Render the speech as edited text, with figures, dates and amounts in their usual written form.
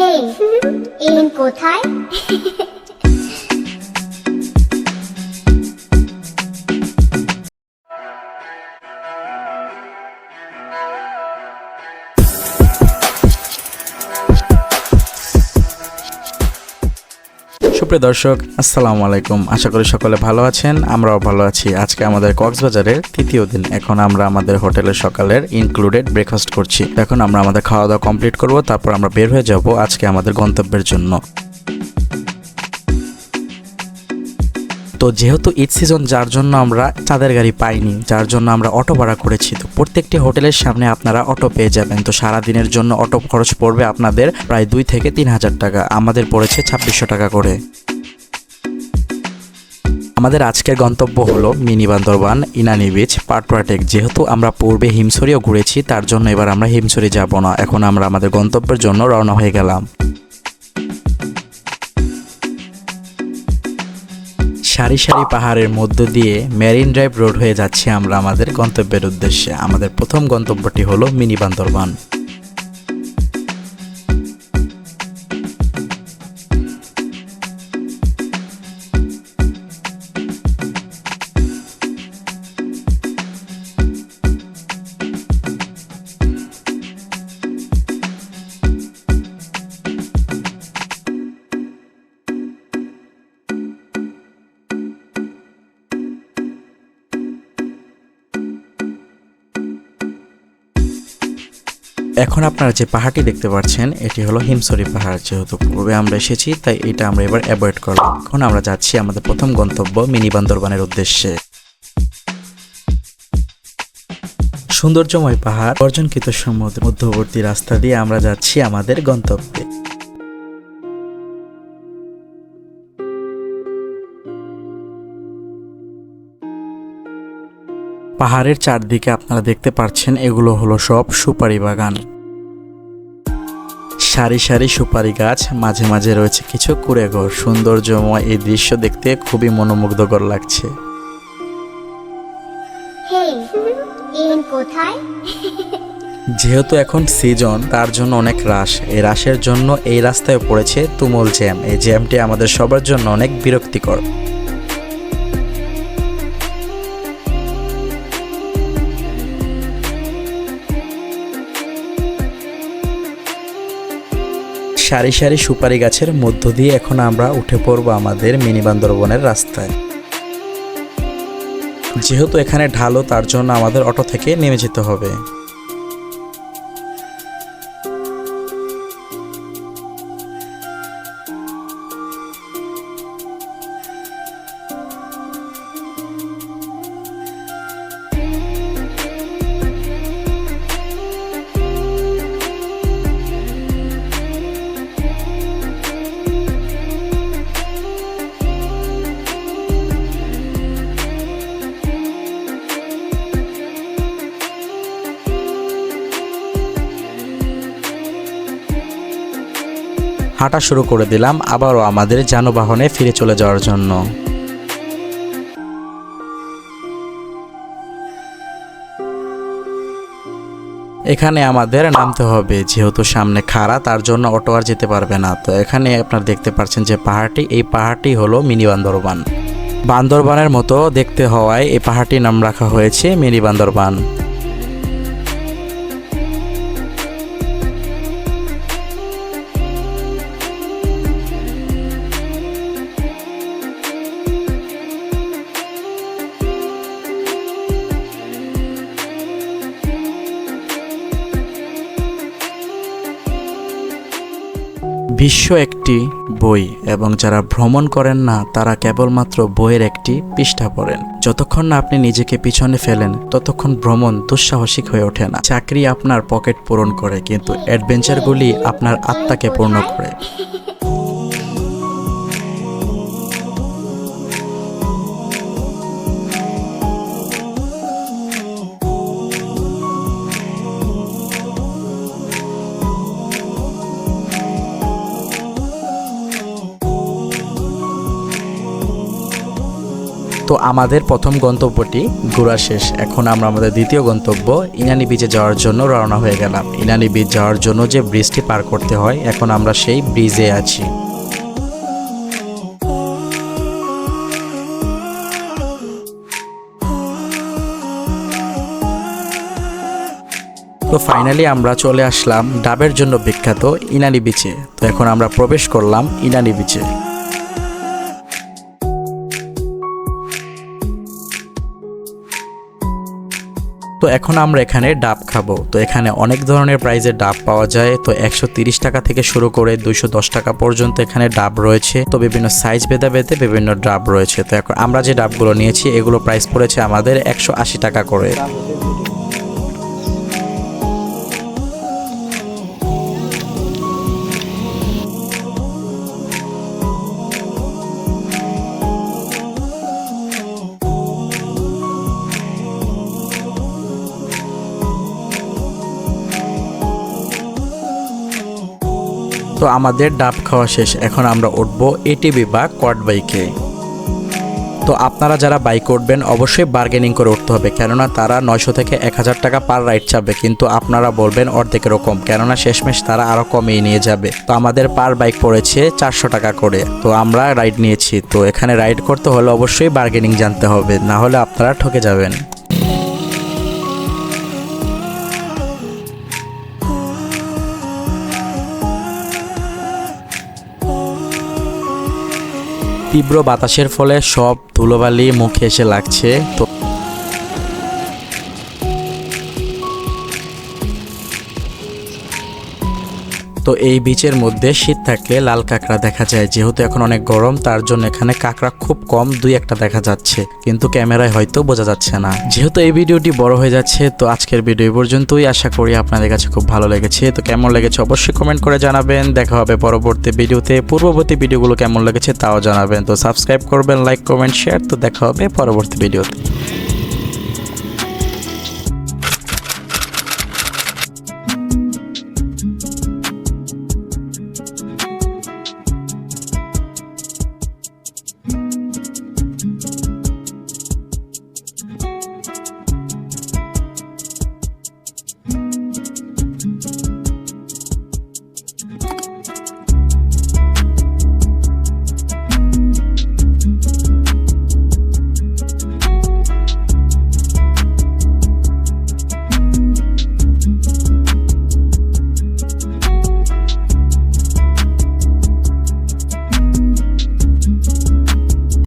হেই এলেন কোথায়? সুপ্রিয় দর্শক, আসসালামু আলাইকুম। আশা করি সকলে ভালো আছেন, আমরাও ভালো আছি। আজকে আমাদের কক্সবাজারের তৃতীয় দিন। এখন আমরা আমাদের হোটেলের সকালের ইনক্লুডেড ব্রেকফাস্ট করছি। এখন আমরা আমাদের খাওয়া দাওয়া কমপ্লিট করব, তারপর আমরা বের হয়ে যাব আজকে আমাদের গন্তব্যের জন্য। তো যেহেতু ঈদ সিজন, যার জন্য আমরা চাঁদের গাড়ি পাইনি, যার জন্য আমরা অটো ভাড়া করেছি। তো প্রত্যেকটি হোটেলের সামনে আপনারা অটো পেয়ে যাবেন। তো সারাদিনের জন্য অটো খরচ পড়বে আপনাদের প্রায় 2 থেকে 3 হাজার টাকা। আমাদের পড়েছে 2600 টাকা করে। আমাদের আজকের গন্তব্য হলো মিনি বান্দরবান, ইনানি বিচ, পাটুয়াটেক। যেহেতু আমরা পূর্বে হিমছড়িও ঘুরেছি, তার জন্য এবার আমরা হিমছড়ি যাব না। এখন আমরা আমাদের গন্তব্যের জন্য রওনা হয়ে গেলাম। সারি সারি পাহাড়ের মধ্য দিয়ে মেরিন ড্রাইভ রোড হয়ে যাচ্ছি আমরা আমাদের গন্তব্যের উদ্দেশ্যে। আমাদের প্রথম গন্তব্যটি হলো মিনি বান্দরবান। এখন আপনারা যে পাহাড়টি দেখতে পাচ্ছেন, এটি হলো হিমছড়ি পাহাড়। যেহেতু পূর্বে আমরা এসেছি, তাই এটা আমরা এবার অ্যাভয়েড করব। এখন আমরা যাচ্ছি আমাদের প্রথম গন্তব্য মিনি বান্দরবানের উদ্দেশ্যে। সৌন্দর্যময় পাহাড়, বর্জনকৃত সমুদ্র, মধ্যবর্তী রাস্তা দিয়ে আমরা যাচ্ছি আমাদের গন্তব্যে। পাহাড়ের চারদিকে আপনারা দেখতে পাচ্ছেন, এগুলো হলো সব সুপারি বাগান। সারি সারি সুপারি গাছ, মাঝে মাঝে রয়েছে কিছু কুঁড়েঘর। সৌন্দর্যময় এই দৃশ্য দেখতে খুবই মনোমুগ্ধকর লাগছে। হেই এলেন কোথায়? যেহেতু এখন সিজন, তার জন্য অনেক রাশ। এই রাশের জন্য এই রাস্তায় পড়েছে তুমুল জ্যাম। এই জ্যামটি আমাদের সবার জন্য অনেক বিরক্তিকর। সারি সারি সুপারি গাছের মধ্য দিয়ে এখন আমরা উঠে পড়ব আমাদের মিনি বান্দরবনের রাস্তায়। যেহেতু এখানে ঢালু, তার জন্য আমাদের অটো থেকে নেমে যেতে হবে। হাঁটা শুরু করে দিলাম আবারও আমাদের যানবাহনে ফিরে চলে যাওয়ার জন্য। এখানে আমাদের নামতে হবে, যেহেতু সামনে খাড়া, তার জন্য অটো আর যেতে পারবে না। তো এখানে আপনারা দেখতে পাচ্ছেন যে পাহাড়টি, এই পাহাড়টি হলো মিনি বান্দরবান। বান্দরবানের মতো দেখতে হওয়ায় এই পাহাড়টির নাম রাখা হয়েছে মিনি বান্দরবান। বিশ্ব একটি বই, এবং যারা ভ্রমণ করেন না তারা কেবলমাত্র বইয়ের একটি পৃষ্ঠা পড়েন। যতক্ষণ না আপনি নিজেকে পিছনে ফেলেন, ততক্ষণ ভ্রমণ দুঃসাহসিক হয়ে ওঠে না। চাকরি আপনার পকেট পূরণ করে, কিন্তু অ্যাডভেঞ্চারগুলি আপনার আত্মাকে পূর্ণ করে। তো আমাদের প্রথম গন্তব্যটি ঘোরা শেষ। এখন আমরা আমাদের দ্বিতীয় গন্তব্য ইনানি বিচে যাওয়ার জন্য রওনা হয়ে গেলাম। ইনানি বিচ যাওয়ার জন্য যে ব্রিজটি পার করতে হয়, এখন আমরা সেই ব্রিজে আছি। তো ফাইনালি আমরা চলে আসলাম ডাবের জন্য বিখ্যাত ইনানি বিচে। তো এখন আমরা প্রবেশ করলাম ইনানি বিচে। তো এখন আমরা এখানে ডাব খাবো। তো এখানে অনেক ধরনের প্রাইজের ডাব পাওয়া যায়। তো 130 টাকা থেকে শুরু করে 210 টাকা পর্যন্ত এখানে ডাব রয়েছে। তো বিভিন্ন সাইজ ভেদে বিভিন্ন ডাব রয়েছে। তো এখন আমরা যে ডাবগুলো নিয়েছি এগুলো প্রাইস পড়েছে আমাদের 180 টাকা করে। তো আমাদের ডাব খাওয়া শেষ। এখন আমরা উঠবো এটিভি বা কট বাইকে। তো আপনারা যারা বাইক উঠবেন অবশ্যই বার্গেনিং করে উঠতে হবে, কেননা তারা 900 থেকে 1000 টাকা পার রাইড চাবে, কিন্তু আপনারা বলবেন অর্ধেকের কম, কেননা শেষমেশ তারা আরও কমিয়ে নিয়ে যাবে। তো আমাদের পার বাইক পড়েছে 400 টাকা করে। তো আমরা রাইড নিয়েছি। তো এখানে রাইড করতে হলে অবশ্যই বার্গেনিং জানতে হবে, না হলে আপনারা ঠকে যাবেন। তীব্র বাতাসের ফলে সব ধুলোবালি মুখে এসে লাগছে। তো এই বিচের মধ্যে শীত থাকলে লাল কাঁকড়া দেখা যায়। যেহেতু এখন অনেক গরম, তার জন্য এখানে কাঁকড়া খুব কম, 2-1টা দেখা যাচ্ছে, কিন্তু ক্যামেরায় হয়তো বোঝা যাচ্ছে না। যেহেতু এই ভিডিওটি বড় হয়ে যাচ্ছে, তো আজকের ভিডিও পর্যন্তই। আশা করি আপনাদের কাছে খুব ভালো লেগেছে। তো কেমন লেগেছে অবশ্যই কমেন্ট করে জানাবেন। দেখা হবে পরবর্তী ভিডিওতে। পূর্ববর্তী ভিডিওগুলো কেমন লেগেছে তাও জানাবেন। তো সাবস্ক্রাইব করবেন, লাইক, কমেন্ট, শেয়ার। তো দেখা হবে পরবর্তী ভিডিওতে।